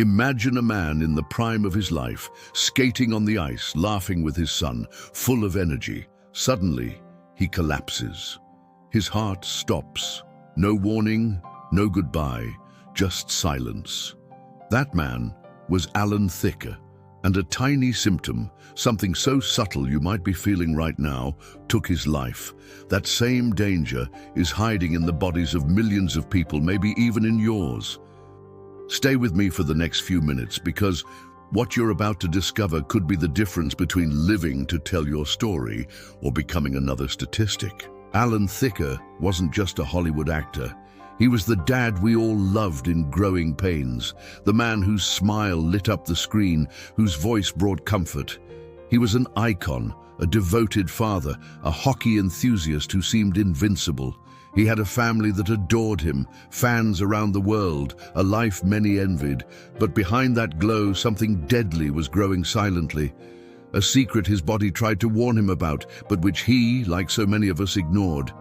Imagine a man in the prime of his life, skating on the ice, laughing with his son, full of energy. Suddenly, he collapses. His heart stops. No warning, no goodbye, just silence. That man was Alan Thicke, and a tiny symptom, something so subtle you might be feeling right now, took his life. That same danger is hiding in the bodies of millions of people, maybe even in yours. Stay with me for the next few minutes, because what you're about to discover could be the difference between living to tell your story or becoming another statistic. Alan Thicke wasn't just a Hollywood actor. He was the dad we all loved in Growing Pains, the man whose smile lit up the screen, whose voice brought comfort. He was an icon, a devoted father, a hockey enthusiast who seemed invincible. He had a family that adored him, fans around the world, a life many envied. But behind that glow, something deadly was growing silently. A secret his body tried to warn him about, but which he, like so many of us, ignored.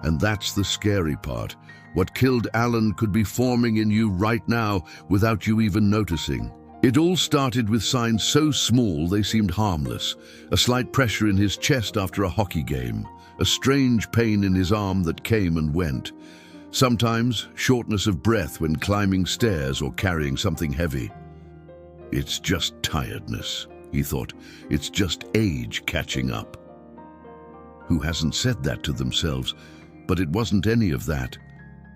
And that's the scary part. What killed Alan could be forming in you right now without you even noticing. It all started with signs so small they seemed harmless. A slight pressure in his chest after a hockey game. A strange pain in his arm that came and went. Sometimes shortness of breath when climbing stairs or carrying something heavy. It's just tiredness, he thought. It's just age catching up. Who hasn't said that to themselves? But it wasn't any of that.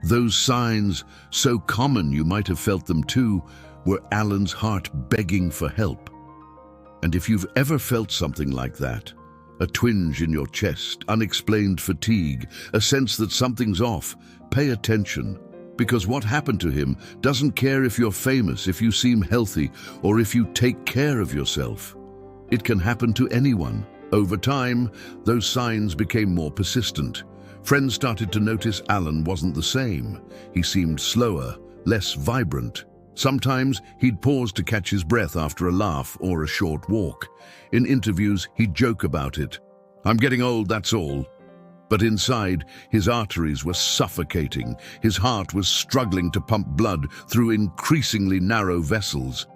Those signs, so common you might have felt them too, were Alan's heart begging for help. And if you've ever felt something like that, a twinge in your chest, unexplained fatigue, a sense that something's off, pay attention. Because what happened to him doesn't care if you're famous, if you seem healthy, or if you take care of yourself. It can happen to anyone. Over time, those signs became more persistent. Friends started to notice Alan wasn't the same. He seemed slower, less vibrant. Sometimes he'd pause to catch his breath after a laugh or a short walk. In interviews, he'd joke about it. "I'm getting old, that's all." But inside, his arteries were suffocating. His heart was struggling to pump blood through increasingly narrow vessels.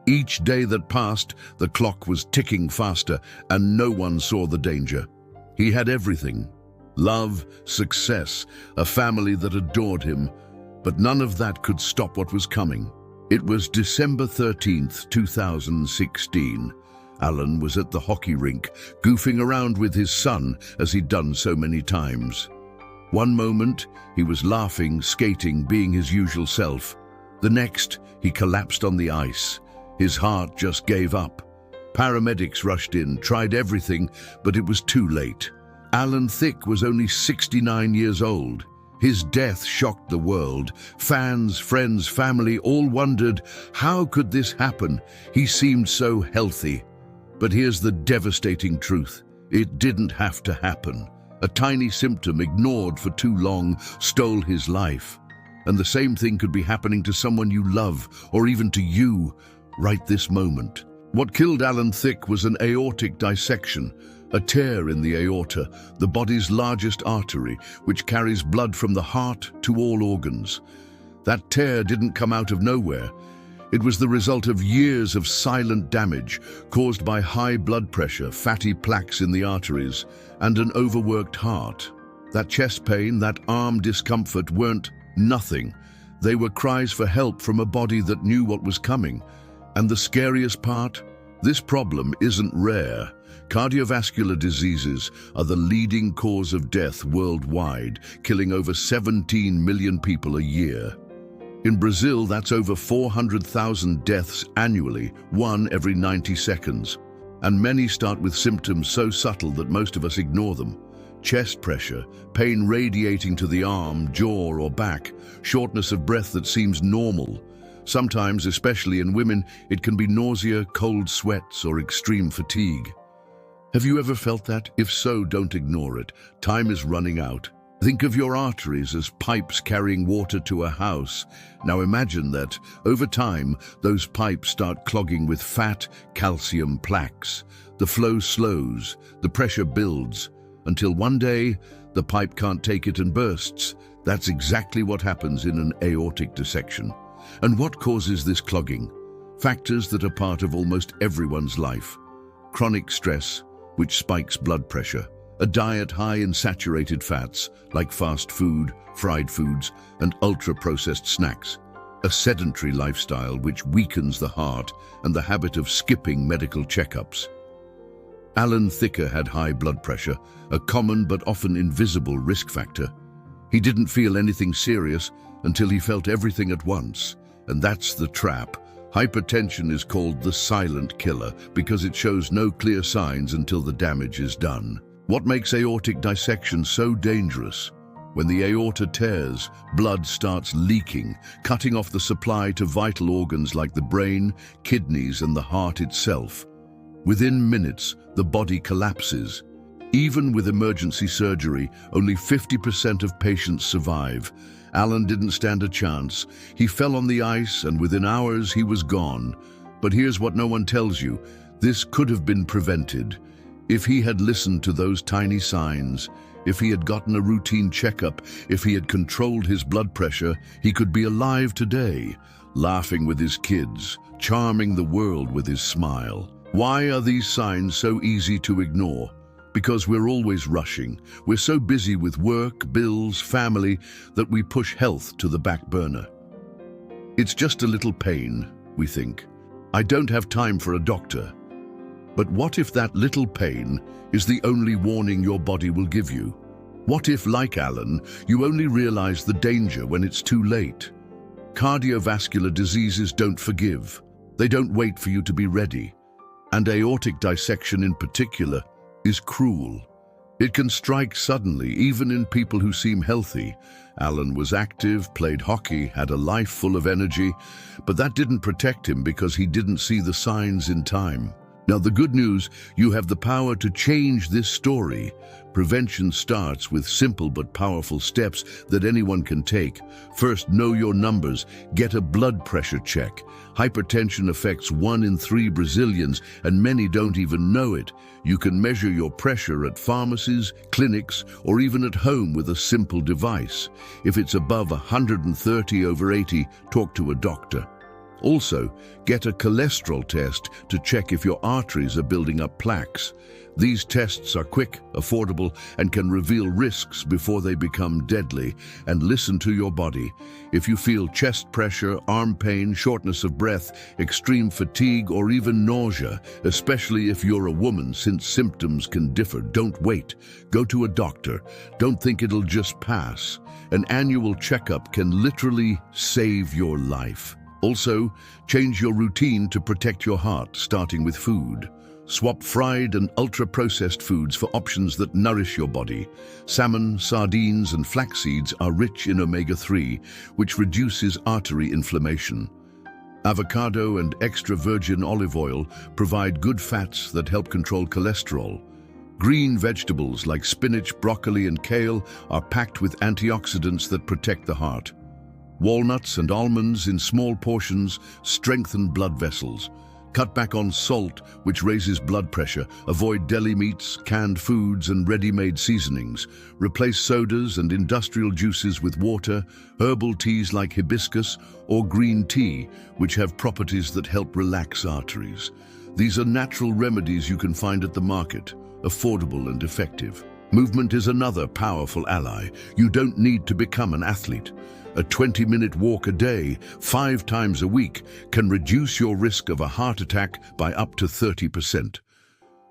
Each day that passed, the clock was ticking faster, and no one saw the danger. He had everything. Love, success, a family that adored him. But none of that could stop what was coming. It was December 13th, 2016. Alan was at the hockey rink, goofing around with his son as he'd done so many times. One moment, he was laughing, skating, being his usual self. The next, he collapsed on the ice. His heart just gave up. Paramedics rushed in, tried everything, but it was too late. Alan Thicke was only 69 years old. His death shocked the world. Fans, friends, family all wondered, how could this happen? He seemed so healthy. But here's the devastating truth. It didn't have to happen. A tiny symptom ignored for too long stole his life. And the same thing could be happening to someone you love, or even to you, right this moment. What killed Alan Thicke was an aortic dissection, a tear in the aorta, the body's largest artery, which carries blood from the heart to all organs. That tear didn't come out of nowhere. It was the result of years of silent damage caused by high blood pressure, fatty plaques in the arteries, and an overworked heart. That chest pain, that arm discomfort weren't nothing. They were cries for help from a body that knew what was coming. And the scariest part? This problem isn't rare. Cardiovascular diseases are the leading cause of death worldwide, killing over 17 million people a year. In Brazil, that's over 400,000 deaths annually, one every 90 seconds. And many start with symptoms so subtle that most of us ignore them. Chest pressure, pain radiating to the arm, jaw, or back, shortness of breath that seems normal. Sometimes, especially in women, it can be nausea, cold sweats, or extreme fatigue. Have you ever felt that? If so, don't ignore it. Time is running out. Think of your arteries as pipes carrying water to a house. Now imagine that, over time, those pipes start clogging with fat, calcium plaques. The flow slows, the pressure builds, until one day, the pipe can't take it and bursts. That's exactly what happens in an aortic dissection. And what causes this clogging? factors that are part of almost everyone's life. Chronic stress, which spikes blood pressure. A diet high in saturated fats, like fast food, fried foods, and ultra-processed snacks. A sedentary lifestyle which weakens the heart, and the habit of skipping medical checkups. Alan Thicke had high blood pressure, a common but often invisible risk factor. He didn't feel anything serious until he felt everything at once, and that's the trap. Hypertension is called the silent killer because it shows no clear signs until the damage is done. What makes aortic dissection so dangerous? When the aorta tears, blood starts leaking, cutting off the supply to vital organs like the brain, kidneys, and the heart itself. Within minutes, the body collapses. Even with emergency surgery, only 50% of patients survive. Alan didn't stand a chance. He fell on the ice, and within hours he was gone. But here's what no one tells you. This could have been prevented. If he had listened to those tiny signs, if he had gotten a routine checkup, if he had controlled his blood pressure, he could be alive today, laughing with his kids, charming the world with his smile. Why are these signs so easy to ignore? Because we're always rushing. We're so busy with work, bills, family, that we push health to the back burner. It's just a little pain, we think. I don't have time for a doctor. But what if that little pain is the only warning your body will give you? What if, like Alan, you only realize the danger when it's too late? Cardiovascular diseases don't forgive. They don't wait for you to be ready. And aortic dissection in particular is cruel. It can strike suddenly, even in people who seem healthy. Alan was active, played hockey, had a life full of energy, but that didn't protect him because he didn't see the signs in time. Now, the good news, you have the power to change this story. Prevention starts with simple but powerful steps that anyone can take. First, know your numbers. Get a blood pressure check. Hypertension affects 1 in 3 Brazilians, and many don't even know it. You can measure your pressure at pharmacies, clinics, or even at home with a simple device. If it's above 130/80, talk to a doctor. Also, get a cholesterol test to check if your arteries are building up plaques. These tests are quick, affordable, and can reveal risks before they become deadly. And listen to your body. If you feel chest pressure, arm pain, shortness of breath, extreme fatigue, or even nausea, especially if you're a woman, since symptoms can differ, don't wait. Go to a doctor. Don't think it'll just pass. An annual checkup can literally save your life. Also, change your routine to protect your heart, starting with food. Swap fried and ultra-processed foods for options that nourish your body. Salmon, sardines, and flax seeds are rich in omega-3, which reduces artery inflammation. Avocado and extra virgin olive oil provide good fats that help control cholesterol. Green vegetables like spinach, broccoli, and kale are packed with antioxidants that protect the heart. Walnuts and almonds in small portions strengthen blood vessels. Cut back on salt, which raises blood pressure. Avoid deli meats, canned foods, and ready-made seasonings. Replace sodas and industrial juices with water, herbal teas like hibiscus, or green tea, which have properties that help relax arteries. These are natural remedies you can find at the market, affordable and effective. Movement is another powerful ally. You don't need to become an athlete. A 20-minute walk a day, 5 times a week, can reduce your risk of a heart attack by up to 30%.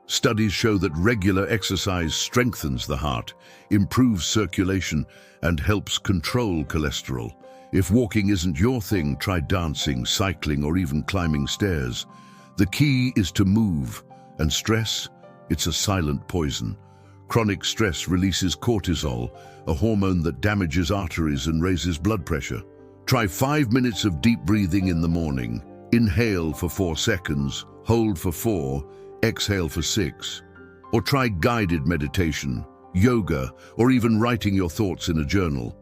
Studies show that regular exercise strengthens the heart, improves circulation, and helps control cholesterol. If walking isn't your thing, try dancing, cycling, or even climbing stairs. The key is to move, and stress, it's a silent poison. Chronic stress releases cortisol, a hormone that damages arteries and raises blood pressure. Try 5 minutes of deep breathing in the morning. Inhale for 4 seconds, hold for 4, exhale for 6. Or try guided meditation, yoga, or even writing your thoughts in a journal.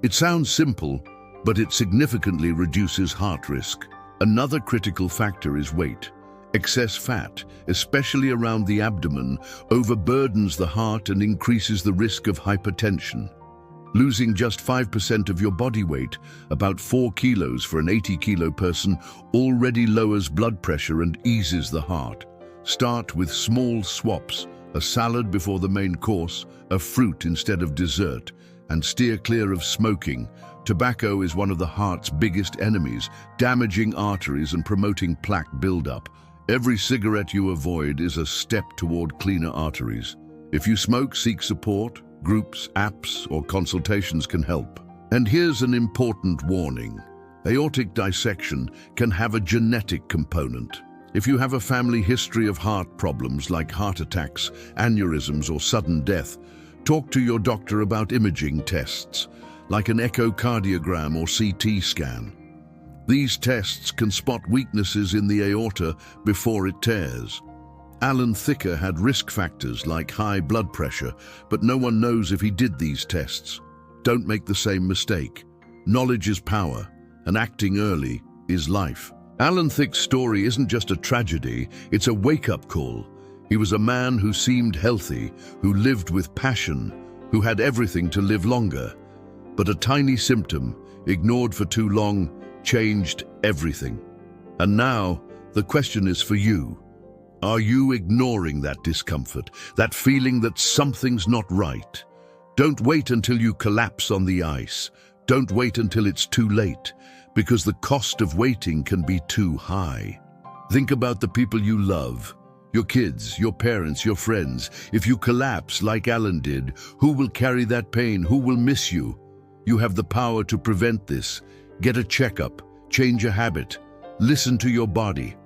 It sounds simple, but it significantly reduces heart risk. Another critical factor is weight. Excess fat, especially around the abdomen, overburdens the heart and increases the risk of hypertension. Losing just 5% of your body weight, about 4 kilos for an 80-kilo person, already lowers blood pressure and eases the heart. Start with small swaps, a salad before the main course, a fruit instead of dessert, and steer clear of smoking. Tobacco is one of the heart's biggest enemies, damaging arteries and promoting plaque buildup. Every cigarette you avoid is a step toward cleaner arteries. If you smoke, seek support. Groups, apps, or consultations can help. And here's an important warning. Aortic dissection can have a genetic component. If you have a family history of heart problems like heart attacks, aneurysms, or sudden death, talk to your doctor about imaging tests, like an echocardiogram or CT scan. These tests can spot weaknesses in the aorta before it tears. Alan Thicke had risk factors like high blood pressure, but no one knows if he did these tests. Don't make the same mistake. Knowledge is power, and acting early is life. Alan Thicke's story isn't just a tragedy, it's a wake-up call. He was a man who seemed healthy, who lived with passion, who had everything to live longer. But a tiny symptom, ignored for too long, changed everything. And now, the question is for you. Are you ignoring that discomfort, that feeling that something's not right? Don't wait until you collapse on the ice. Don't wait until it's too late, because the cost of waiting can be too high. Think about the people you love, your kids, your parents, your friends. If you collapse like Alan did, who will carry that pain? Who will miss you? You have the power to prevent this. Get a checkup, change a habit, listen to your body.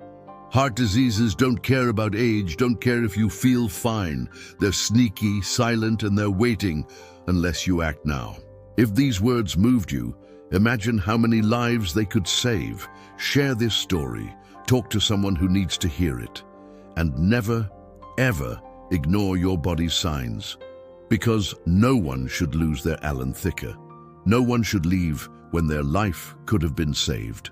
Heart diseases don't care about age, don't care if you feel fine. They're sneaky, silent, and they're waiting unless you act now. If these words moved you, imagine how many lives they could save. Share this story. Talk to someone who needs to hear it. And never, ever ignore your body's signs. Because no one should lose their Alan Thicke. No one should leave when their life could have been saved.